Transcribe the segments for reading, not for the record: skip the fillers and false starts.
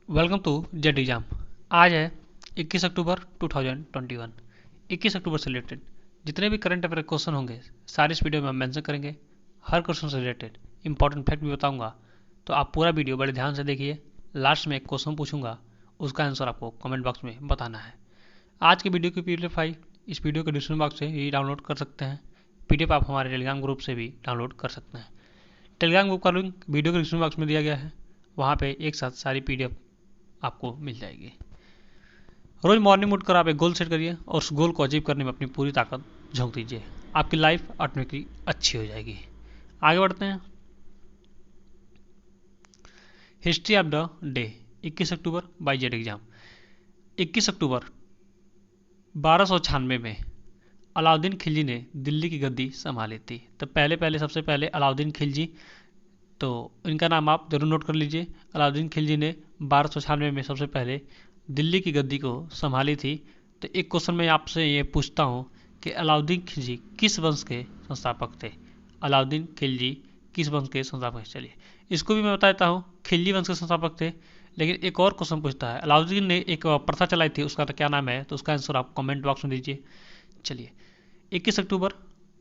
Welcome to jet exam. आज है 21 अक्टूबर 2021। 21 अक्टूबर से रिलेटेड जितने भी करंट अफेयर क्वेश्चन होंगे सारे इस वीडियो में हम मेंशन करेंगे। हर क्वेश्चन से रिलेटेड इंपॉर्टेंट फैक्ट भी बताऊंगा, तो आप पूरा वीडियो बड़े ध्यान से देखिए। लास्ट में एक क्वेश्चन पूछूंगा, उसका आंसर आपको कमेंट बॉक्स में बताना है। आज की वीडियो की पीडीएफ फाइल इस वीडियो के डिस्क्रिप्शन बॉक्स से ही डाउनलोड कर सकते हैं। पीडीएफ आप हमारे टेलीग्राम ग्रुप से भी डाउनलोड कर सकते हैं। टेलीग्राम ग्रुप का लिंक वीडियो के डिस्क्रिप्शन बॉक्स में दिया गया है, वहाँ पे एक साथ सारी पीडीएफ आपको मिल जाएगी। रोज मॉर्निंग उठकर आप एक गोल सेट करिए और उस गोल को अचीव करने में अपनी पूरी ताकत झोंक दीजिए। आपकी लाइफ ऑटोमेटिकली अच्छी हो जाएगी। आगे बढ़ते हैं। History of the day 21 October by jet exam. 21 अक्टूबर 1296 में अलाउद्दीन खिलजी ने दिल्ली की गद्दी संभाली थी। तो सबसे पहले अलाउद्दीन खिलजी, तो इनका नाम आप जरूर नोट कर लीजिए। अलाउद्दीन खिलजी ने 1296 में सबसे पहले दिल्ली की गद्दी को संभाली थी। तो एक क्वेश्चन मैं आपसे ये पूछता हूँ कि अलाउद्दीन खिलजी किस वंश के संस्थापक थे। अलाउद्दीन खिलजी किस वंश के संस्थापक? चलिए इसको भी मैं बता देता हूँ, खिलजी वंश के संस्थापक थे। लेकिन एक और क्वेश्चन पूछता है, अलाउद्दीन ने एक प्रथा चलाई थी, उसका क्या नाम है? तो उसका आंसर आप कमेंट बॉक्स में दीजिए। चलिए 21 अक्टूबर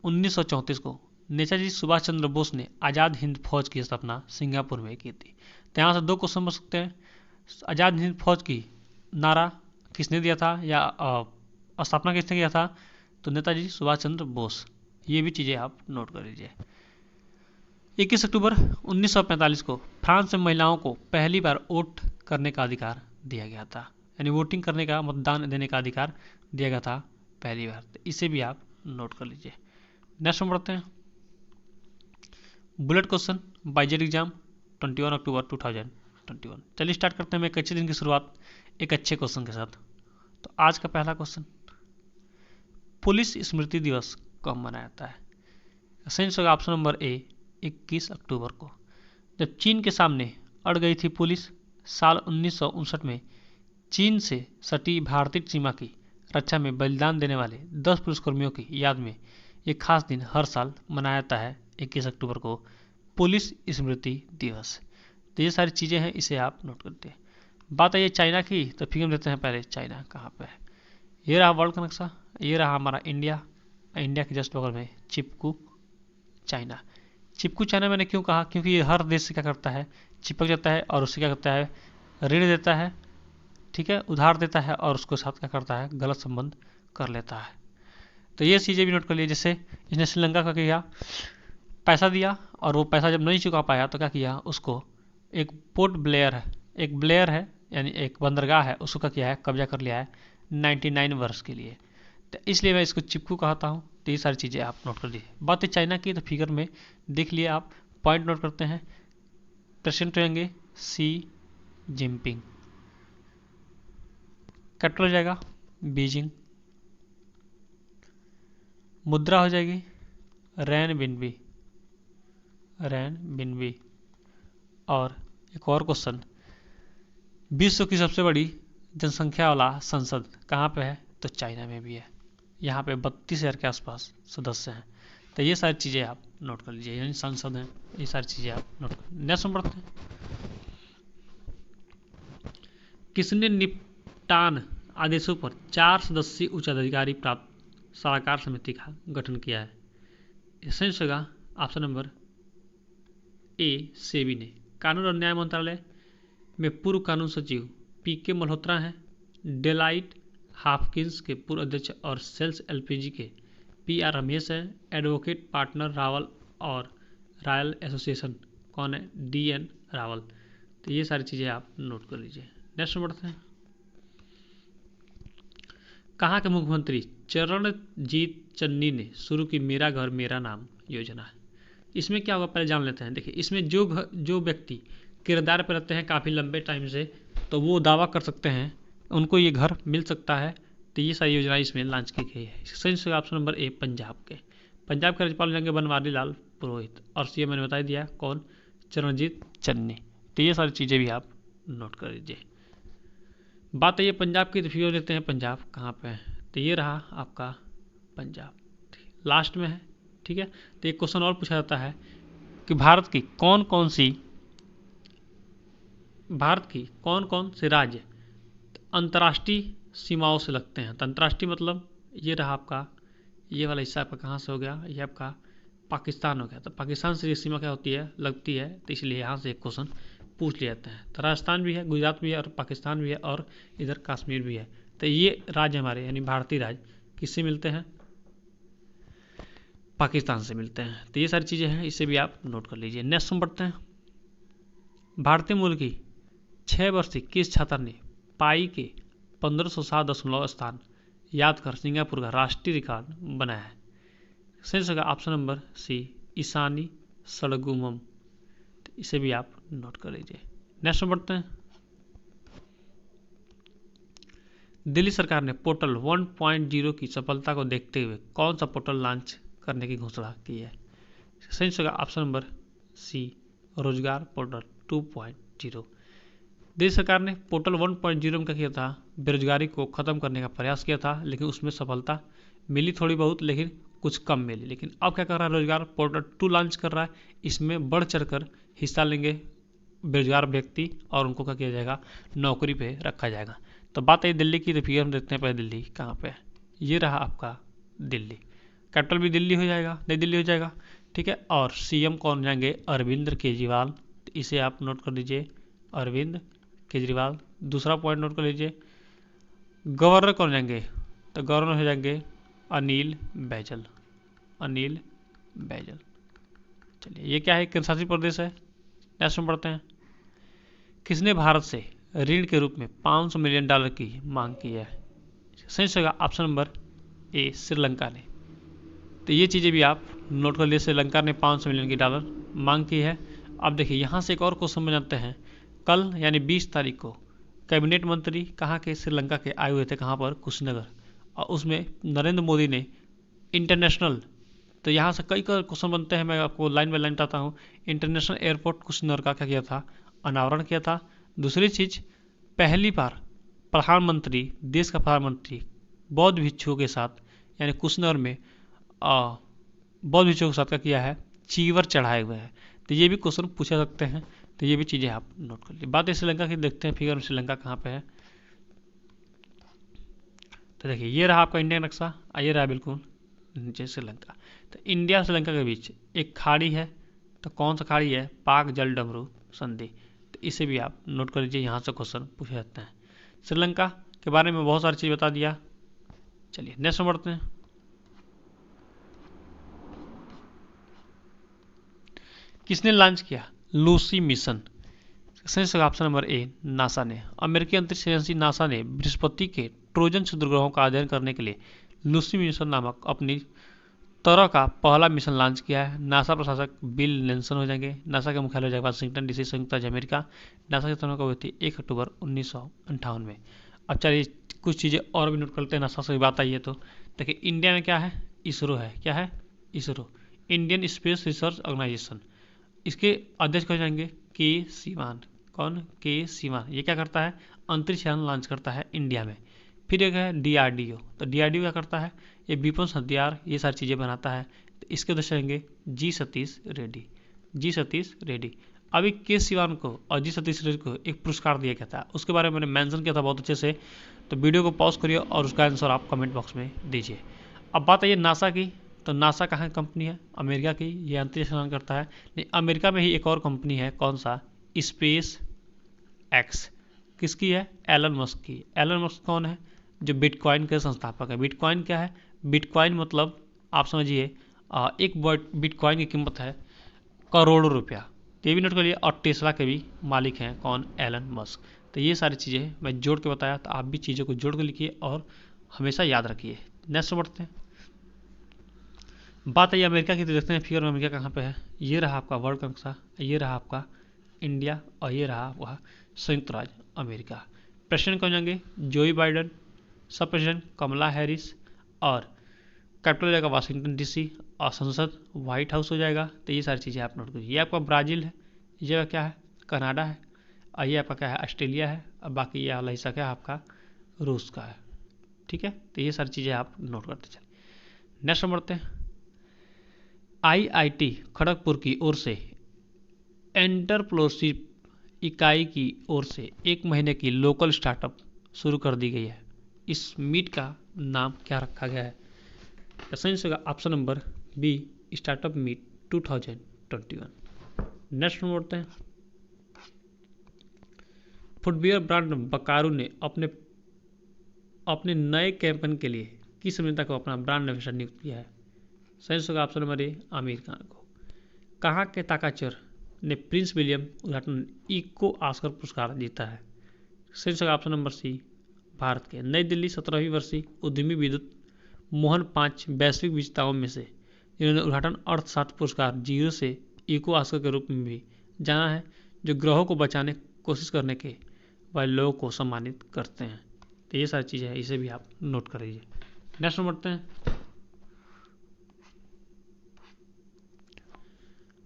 1934 को नेताजी सुभाष चंद्र बोस ने आज़ाद हिंद फौज की स्थापना सिंगापुर में की थी। तो यहाँ से दो क्वेश्चन बन सकते हैं। आज़ाद हिंद फौज की नारा किसने दिया था या स्थापना किसने किया था? तो नेताजी सुभाष चंद्र बोस। ये भी चीज़ें आप नोट कर लीजिए। 21 अक्टूबर 1945 को फ्रांस में महिलाओं को पहली बार वोट करने का अधिकार दिया गया था, यानी वोटिंग करने का, मतदान देने का अधिकार दिया गया था पहली बार। तो इसे भी आप नोट कर लीजिए। नेक्स्ट में बढ़ते हैं। Bullet question by jet exam 21 अक्टूबर 2021। चलिए स्टार्ट करते हैं। एक अच्छे दिन की शुरुआत एक अच्छे क्वेश्चन के साथ। तो आज का पहला क्वेश्चन, पुलिस स्मृति दिवस कब मनाया जाता है? सही होगा ऑप्शन नंबर ए 21 अक्टूबर को। जब चीन के सामने अड़ गई थी पुलिस साल 1959 में, चीन से सटी भारतीय सीमा की रक्षा में बलिदान देने वाले 10 पुलिसकर्मियों की याद में ये खास दिन हर साल मनाया जाता है 21 अक्टूबर को, पुलिस स्मृति दिवस। तो ये सारी चीज़ें हैं, इसे आप नोट करते हैं। बात है ये चाइना की, तो फिगर देते हैं पहले चाइना कहाँ पे है। ये रहा वर्ल्ड का नक्शा, ये रहा हमारा इंडिया। इंडिया के जस्ट बगल में चिपकू चाइना। चिपकू चाइना मैंने क्यों कहा? क्योंकि ये हर देश से क्या करता है, चिपक जाता है और उससे क्या करता है, ऋण देता है, ठीक है, उधार देता है और उसके साथ क्या करता है, गलत संबंध कर लेता है। तो ये चीज़ें भी नोट कर लिए। जैसे इसने श्रीलंका का किया, पैसा दिया और वो पैसा जब नहीं चुका पाया तो क्या किया, उसको एक पोर्ट ब्लेयर है, एक ब्लेयर है यानी एक बंदरगाह है, उसको क्या किया है, कब्जा कर लिया है 99 वर्ष के लिए। तो इसलिए मैं इसको चिपकू कहता हूँ। तो ये सारी चीज़ें आप नोट कर लीजिए। बात है चाइना की, तो फिगर में देख लिए आप, पॉइंट नोट करते हैं। प्रेसिडेंट रहेंगे सी जिनपिंग, कैपिटल हो जाएगा बीजिंग, मुद्रा हो जाएगी रैनबिनबी, रैनबिनबी। और एक और क्वेश्चन, विश्व की सबसे बड़ी जनसंख्या वाला संसद कहाँ पे है? तो चाइना में भी है। यहाँ पे 32,000 के आसपास सदस्य हैं। तो ये सारी चीज़ें आप नोट कर लीजिए, यानी संसद हैं, ये सारी चीज़ें आप नोट कर। नेक्स्ट में बढ़ते हैं। किसने निपटान आदेशों पर 4 सदस्यीय उच्चाधिकारी प्राप्त सलाहकार समिति का गठन किया है? इसमें होगा ऑप्शन नंबर ए सेबी ने। कानून और न्याय मंत्रालय में पूर्व कानून सचिव पीके मल्होत्रा हैं। डेलाइट हाफकिंस के पूर्व अध्यक्ष और सेल्स एलपीजी के पीआर रमेश हैं। एडवोकेट पार्टनर रावल और रॉयल एसोसिएशन कौन है? डीएन रावल। तो ये सारी चीज़ें आप नोट कर लीजिए। नेक्स्ट में बढ़ते हैं। कहाँ के मुख्यमंत्री चरणजीत चन्नी ने शुरू की मेरा घर मेरा नाम योजना है? इसमें क्या होगा पहले जान लेते हैं। देखिए इसमें जो व्यक्ति किराएदार पर रहते हैं काफ़ी लंबे टाइम से, तो वो दावा कर सकते हैं उनको ये घर मिल सकता है। तो ये सारी योजना इसमें लॉन्च की गई है। सही ऑप्शन नंबर ए पंजाब के राज्यपाल होंगे बनवारी लाल पुरोहित और सीएम मैंने बता दिया कौन, चरणजीत चन्नी। तो ये सारी चीज़ें भी आप नोट कर लीजिए। बात है ये पंजाब की, तो फिगर लेते हैं पंजाब कहाँ पे है। तो ये रहा आपका पंजाब, लास्ट में है, ठीक है। तो एक क्वेश्चन और पूछा जाता है कि भारत की कौन कौन सी भारत की कौन कौन से राज्य अंतर्राष्ट्रीय सीमाओं से लगते हैं? तो अंतर्राष्ट्रीय मतलब ये रहा आपका, ये वाला हिस्सा आपका कहाँ से हो गया, ये आपका पाकिस्तान हो गया। तो पाकिस्तान से ये सीमा क्या होती है, लगती है, तो इसलिए यहाँ से एक क्वेश्चन पूछ लिया जाता है। तो राजस्थान भी है, गुजरात भी है, और पाकिस्तान भी है, और इधर कश्मीर भी है। तो ये राज्य हमारे यानी भारतीय राज्य किससे मिलते हैं, पाकिस्तान से मिलते हैं। तो ये सारी चीज़ें हैं, इसे भी आप नोट कर लीजिए। नेक्स्ट हम बढ़ते हैं। भारतीय मूल की 6 वर्षीय किस छात्र ने पाई के 1507 स्थान याद कर सिंगापुर का राष्ट्रीय रिकॉर्ड बनाया है? सही जगह ऑप्शन नंबर सी, ईशानी सड़गुमम। तो इसे भी आप नोट कर लीजिए। नेक्स्ट में बढ़ते हैं। दिल्ली सरकार ने पोर्टल 1.0 की सफलता को देखते हुए कौन सा पोर्टल लॉन्च करने की घोषणा की है? सही जगह ऑप्शन नंबर सी, रोजगार पोर्टल 2.0। दिल्ली सरकार ने पोर्टल 1.0 में क्या किया था, बेरोजगारी को खत्म करने का प्रयास किया था, लेकिन उसमें सफलता मिली थोड़ी बहुत, लेकिन कुछ कम मिली। लेकिन अब क्या कर रहा है, रोजगार पोर्टल 2 लॉन्च कर रहा है। इसमें बढ़ चढ़कर हिस्सा लेंगे बेरोजगार व्यक्ति, और उनको क्या किया जाएगा, नौकरी पे रखा जाएगा। तो बात है दिल्ली की, तो फिर हम देखते हैं पहले दिल्ली कहाँ पे है। ये रहा आपका दिल्ली, कैपिटल भी दिल्ली हो जाएगा, नई दिल्ली हो जाएगा, ठीक है। और सीएम कौन जाएंगे, अरविंद केजरीवाल। तो इसे आप नोट कर लीजिए, अरविंद केजरीवाल। दूसरा पॉइंट नोट कर लीजिए, गवर्नर कौन जाएंगे, तो गवर्नर हो जाएंगे अनिल बैजल, अनिल बैजल। चलिए, ये क्या है, केंद्र शासित प्रदेश है। नेक्स्ट में पढ़ते हैं। किसने भारत से ऋण के रूप में $500 मिलियन की मांग की है? सही जगह ऑप्शन नंबर ए, श्रीलंका ने। तो ये चीज़ें भी आप नोट कर लिए, श्रीलंका ने $500 मिलियन की मांग की है। अब देखिए यहाँ से एक और क्वेश्चन बनाते हैं। कल यानी 20 तारीख को कैबिनेट मंत्री कहाँ के, श्रीलंका के आए हुए थे, कहाँ पर, कुशीनगर। और उसमें नरेंद्र मोदी ने इंटरनेशनल, तो यहाँ से कई क्वेश्चन बनते हैं, मैं आपको लाइन बाय लाइन बताता हूँ। इंटरनेशनल एयरपोर्ट कुशीनगर का क्या किया था, अनावरण किया था। दूसरी चीज़, पहली बार प्रधानमंत्री, देश का प्रधानमंत्री बौद्ध भिक्षुओं के साथ यानी कुशीनगर में बौद्ध भिक्षुओं के साथ क्या किया है, चीवर चढ़ाए हुए हैं। तो ये भी क्वेश्चन पूछा सकते हैं, तो ये भी चीज़ें आप नोट कर लीजिए। बात है श्रीलंका की, देखते हैं फिगर में श्रीलंका कहाँ पे है। तो देखिए ये रहा आपका इंडिया नक्शा, ये रहा बिल्कुल नीचे श्रीलंका। तो इंडिया श्रीलंका के बीच एक खाड़ी है, तो कौन सा खाड़ी है, पाक जल डमरू संधि। तो इसे भी आप नोट कर लीजिए, यहाँ से क्वेश्चन पूछे जाते हैं। श्रीलंका के बारे में बहुत सारी चीज़ बता दिया। चलिए नेक्स्ट में बढ़ते हैं। किसने लॉन्च किया लूसी मिशन? सही ऑप्शन नंबर ए, नासा ने। अमेरिकी अंतरिक्ष एजेंसी नासा ने बृहस्पति के ट्रोजन क्षुद्रग्रहों का अध्ययन करने के लिए लूसी मिशन नामक अपनी तरह का पहला मिशन लॉन्च किया है। नासा प्रशासक बिल नेल्सन हो जाएंगे। नासा का मुख्यालय हो जाएगा वाशिंगटन डीसी, संयुक्त राज्य अमेरिका। नासा की स्थापना हुई थी 1 अक्टूबर 1958 में। अब चलिए कुछ चीज़ें और भी नोट करते हैं, नासा से बात आई है तो। देखिए इंडिया में क्या है, इसरो है। क्या है, ISRO, Indian space research organisation. इसके अध्यक्ष हो जाएंगे के सिवान। कौन, के सिवान। ये क्या करता है, अंतरिक्ष यान लॉन्च करता है इंडिया में। फिर एक है डीआरडीओ। तो डीआरडीओ क्या करता है, ये विध्वंस हथियार, ये सारी चीज़ें बनाता है। तो इसके अध्यक्ष रहेंगे जी सतीश रेड्डी, जी सतीश रेड्डी। अभी के सिवान को और जी सतीश रेड्डी को एक पुरस्कार दिया गया था, उसके बारे में मैंने मेंशन किया था बहुत अच्छे से। तो वीडियो को पॉज करिए और उसका आंसर आप कमेंट बॉक्स में दीजिए। अब बात है नासा की। तो नासा कहाँ कंपनी है, अमेरिका की। ये अंतरिक्ष यान करता है। नहीं, अमेरिका में ही एक और कंपनी है, कौन सा, स्पेस एक्स। किसकी है, एलन मस्क की। एलन मस्क कौन है, जो बिटकॉइन के संस्थापक है। बिटकॉइन क्या है, बिटकॉइन मतलब आप समझिए एक बिटकॉइन की कीमत है करोड़ों रुपया। ये भी नोट करिए। और टेस्ला के भी मालिक हैं, कौन, एलन मस्क। तो ये सारी चीज़ें मैं जोड़ के बताया, तो आप भी चीज़ों को जोड़ के लिखिए और हमेशा याद रखिए। नेक्स्ट बढ़ते हैं। बात है अमेरिका की, तो देखते हैं फिगर में अमेरिका कहाँ पे है। ये रहा आपका वर्ल्ड का नक्शा, ये रहा आपका इंडिया, और ये रहा वह संयुक्त राज्य अमेरिका। प्रेसिडेंट कौन जाएंगे, जोई बाइडन। सब प्रेसिडेंट कमला हैरिस। और कैपिटल हो जाएगा वाशिंगटन डीसी, और संसद व्हाइट हाउस हो जाएगा। तो ये सारी चीज़ें आप नोट करिए। ये आपका ब्राज़ील है, ये क्या है, कनाडा है, और ये आपका क्या है, ऑस्ट्रेलिया है। और बाकी ये वाला हिस्सा क्या है आपका, रूस का है। ठीक है, तो ये सारी चीज़ें आप नोट करते चलिए। नेक्स्ट बढ़ते हैं। आईआईटी खड़गपुर की ओर से एंटरप्रेन्योरशिप इकाई की ओर से 1 महीने की लोकल स्टार्टअप शुरू कर दी गई है। इस मीट का नाम क्या रखा गया है? सही होगा option number B, startup meet 2021। Next में बढ़ते हैं। फुटवियर ब्रांड बकारू ने अपने नए कैंपेन के लिए किस अभिनेता को अपना ब्रांड एम्बेसडर नियुक्त किया है? सही होगा option number A, Aamir Khan को। कहाँ के ताकाचर ने प्रिंस विलियम उद्घाटन इको ऑस्कर पुरस्कार जीता है? सही होगा ऑप्शन नंबर सी, भारत के। नई दिल्ली 17वीं वर्षीय उद्यमी विद्युत मोहन 5 वैश्विक विजेताओं में से जिन्होंने उद्घाटन अर्थशास्त्र पुरस्कार 0 से इको ऑस्कर के रूप में भी जाना है, जो ग्रहों को बचाने की कोशिश करने के वाले लोगों को सम्मानित करते हैं। तो ये सारी चीज़ें हैं, इसे भी आप नोट कर लीजिए। नेक्स्ट बढ़ते हैं।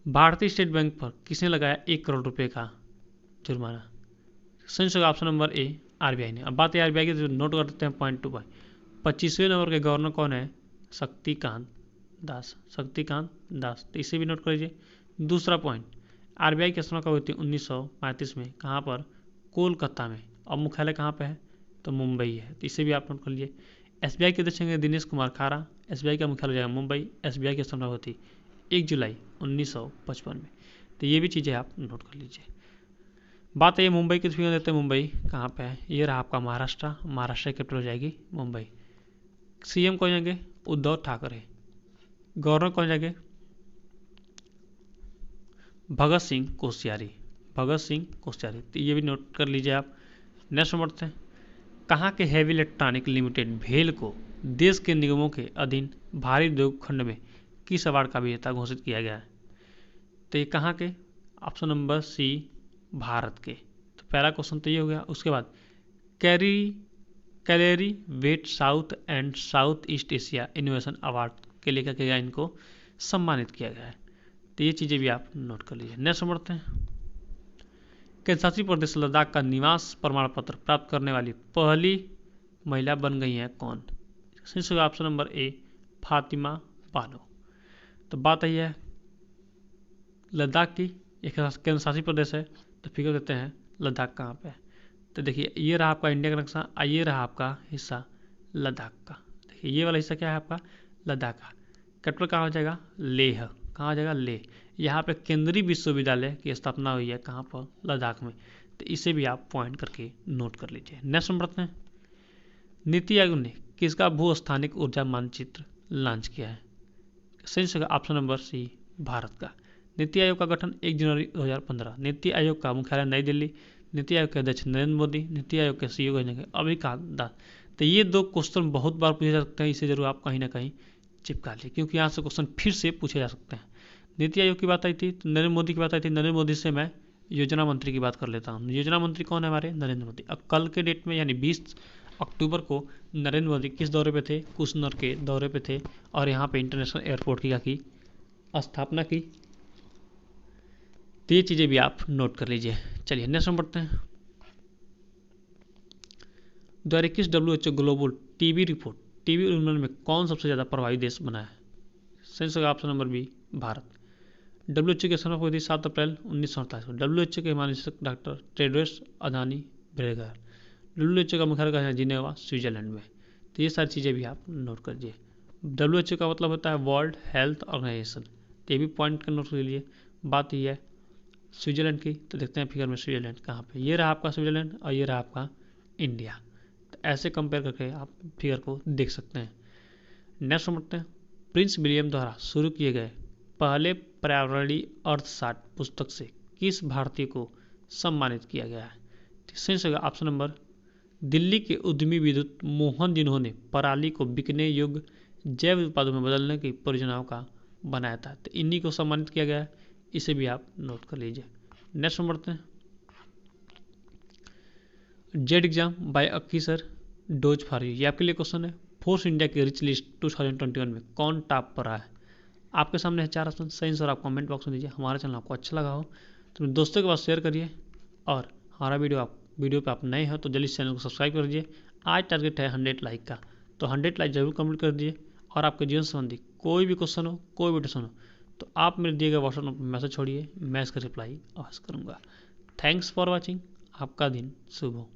भारतीय स्टेट बैंक पर किसने लगाया 1 करोड़ रुपए का जुर्माना? सही होगा ऑप्शन नंबर ए, आरबीआई ने। अब बात है आरबीआई की, तो नोट कर देते हैं पॉइंट टू पॉइंट। 25वें नंबर के गवर्नर कौन है? शक्तिकांत दास। तो इसे भी नोट कर लीजिए। दूसरा पॉइंट, आरबीआई की स्थापना कब हुई थी? 1935 में। कहाँ पर? कोलकाता में। अब मुख्यालय कहाँ पे है? तो मुंबई है। तो इसे भी आप नोट कर लीजिए। एसबीआई के अध्यक्ष हैं दिनेश कुमार खारा। एसबीआई का मुख्यालय जाएगा मुंबई। एसबीआई की स्थापना होती 1 जुलाई 1955 में। तो ये भी चीज़ें आप नोट कर लीजिए। बात है मुंबई की, फिगर देते हैं मुंबई कहाँ पे है? ये रहा आपका महाराष्ट्र। महाराष्ट्र की कैपिटल हो जाएगी मुंबई। सीएम कौन जाएंगे? उद्धव ठाकरे। गवर्नर कौन जाएंगे? भगत सिंह कोश्यारी। तो ये भी नोट कर लीजिए आप। नेक्स्ट बढ़ते हैं। कहाँ के हैवी इलेक्ट्रॉनिक लिमिटेड भेल को देश के निगमों के अधीन भारी उद्योग खंड में किस अवार्ड का विजेता घोषित किया गया है? तो ये कहाँ के? ऑप्शन नंबर सी, भारत के। तो पहला क्वेश्चन तो ये हो गया। उसके बाद कैलेरी वेट south and south east Asia innovation award के लिए क्या किया गया? इनको सम्मानित किया गया है। तो ये चीज़ें भी आप नोट कर लीजिए। नेक्स्ट बढ़ते हैं। केंद्रशासित प्रदेश लद्दाख का निवास प्रमाण पत्र प्राप्त करने वाली पहली महिला बन गई हैं कौन? सही option number A, Fatima Bano. तो बात यही है लद्दाख की, एक केंद्रशासित प्रदेश है, तो फिगर देते हैं लद्दाख कहाँ पे है। तो देखिए ये रहा आपका इंडिया का नक्शा, ये रहा आपका हिस्सा लद्दाख का। देखिए ये वाला हिस्सा क्या है आपका? लद्दाख का। कैपिटल कहाँ हो जाएगा? लेह। कहाँ हो जाएगा? लेह। यहाँ पे केंद्रीय विश्वविद्यालय की स्थापना हुई है कहाँ पर? लद्दाख में। तो इसे भी आप पॉइंट करके नोट कर लीजिए। नेक्स्ट नंबर बढ़ते हैं। नीति आयोग ने किसका भू स्थानिक ऊर्जा मानचित्र लॉन्च किया है? सही ऑप्शन नंबर सी, भारत का। नीति आयोग का गठन 1 जनवरी 2015। नीति आयोग का मुख्यालय नई दिल्ली। नीति आयोग के अध्यक्ष नरेंद्र मोदी। नीति आयोग के सीईओ अमिताभ दास। तो ये 2 क्वेश्चन बहुत बार पूछे जा सकते हैं, इसे जरूर आप कहीं ना कहीं चिपका लीजिए, क्योंकि यहाँ से क्वेश्चन फिर से पूछे जा सकते हैं। नीति आयोग की बात आई थी तो नरेंद्र मोदी की बात आई थी। नरेंद्र मोदी से मैं योजना मंत्री की बात कर लेता हूँ। योजना मंत्री कौन है हमारे? नरेंद्र मोदी। अब कल के डेट में यानी 20 अक्टूबर को नरेंद्र मोदी किस दौरे पे थे? कुशनर के दौरे पे थे और यहाँ पे इंटरनेशनल एयरपोर्ट की स्थापना की। तो ये चीज़ें भी आप नोट कर लीजिए। चलिए नेक्स्ट हम बढ़ते हैं। 2021 WHO global TB report TB उन्मूलन में कौन सबसे ज़्यादा प्रभावी देश बना है? सही होगा option number B, Bharat. WHO की स्थापना हुई थी 7 अप्रैल 1948 को। WHO के महानिदेशक डॉक्टर टेड्रोस अधानी ब्रेगर। WHO का मुख्यालय कहाँ है? जिनेवा, स्विट्जरलैंड में। तो ये सारी चीज़ें भी आप नोट कर लीजिए। WHO का मतलब होता है वर्ल्ड हेल्थ ऑर्गेनाइजेशन। ये भी पॉइंट का नोट कर लीजिए। बात ये है स्विट्जरलैंड की, तो देखते हैं फिगर में स्विट्जरलैंड कहाँ पे। ये रहा आपका स्विट्जरलैंड और ये रहा आपका इंडिया। तो ऐसे कंपेयर करके आप फिगर को देख सकते हैं। नेक्स्ट समझते हैं। प्रिंस विलियम द्वारा शुरू किए गए पहले पर्यावरणीय अर्थशास्त्र पुस्तक से किस भारतीय को सम्मानित किया गया है? सही होगा ऑप्शन नंबर दिल्ली के उद्यमी विद्युत मोहन, जिन्होंने पराली को बिकने योग्य जैव उत्पादों में बदलने की परियोजनाओं का बनाया था। तो इन्हीं को सम्मानित किया गया है। इसे भी आप नोट कर लीजिए। नेक्स्ट बढ़ते हैं। जेड एग्जाम बाय अक्कीसर डोज फॉर यू, ये आपके लिए क्वेश्चन है। फोर्स इंडिया की रिच लिस्ट 2021 में कौन टॉप पर रहा है? आपके सामने है 4 ऑप्शन। सही आंसर आप कमेंट बॉक्स में दीजिए। हमारा चैनल आपको अच्छा लगा हो तो दोस्तों के पास शेयर करिए, और हमारा वीडियो पे आप नए हैं तो जल्दी चैनल को सब्सक्राइब कर दीजिए। आज टारगेट है 100 लाइक का, तो 100 लाइक जरूर कंप्लीट कर दीजिए। और आपके जीवन संबंधी कोई भी क्वेश्चन हो, कोई भी क्वेश्चन हो, तो आप मेरे दिए गए व्हाट्सएप नंबर पर मैसेज छोड़िए, मैं इसका रिप्लाई अवश्य करूँगा। Thanks for watching. आपका दिन शुभ हो।